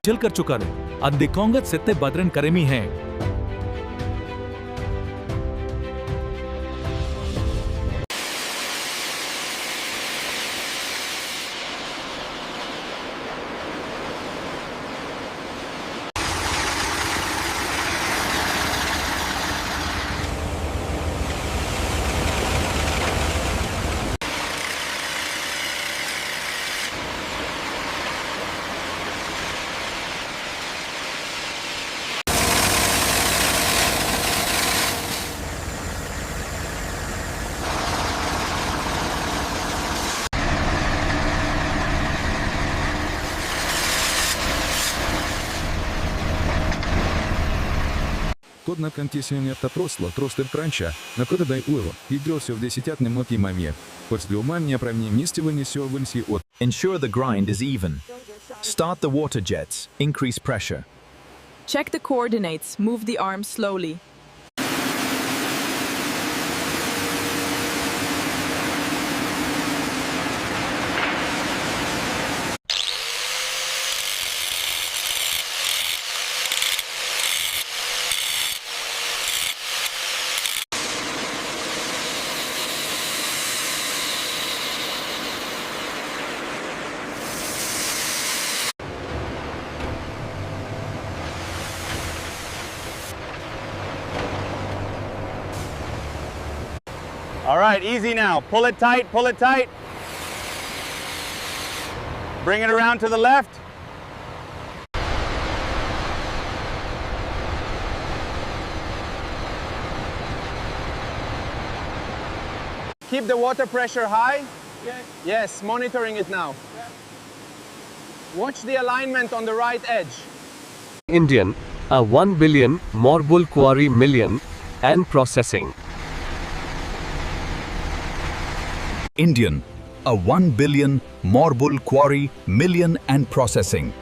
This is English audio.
कर चुका है अंधिकोंगत सित्ते बदरन करेमी हैं Код на контисионерта просло, тростер пранча, на кода дай уйло, и дрёсё в десятятный моки маме. После ума мне правни вместе вынесё вынеси от. Ensure the grind is even. Start the water jets, increase pressure. Check the coordinates, move the arm slowly. All right, easy now. Pull it tight, pull it tight. Bring it around to the left. Keep the water pressure high. Yes, monitoring it now. Watch the alignment on the right edge. Indian, a 1 billion marble quarry million and processing. Indian, a 1 billion marble quarry million and processing.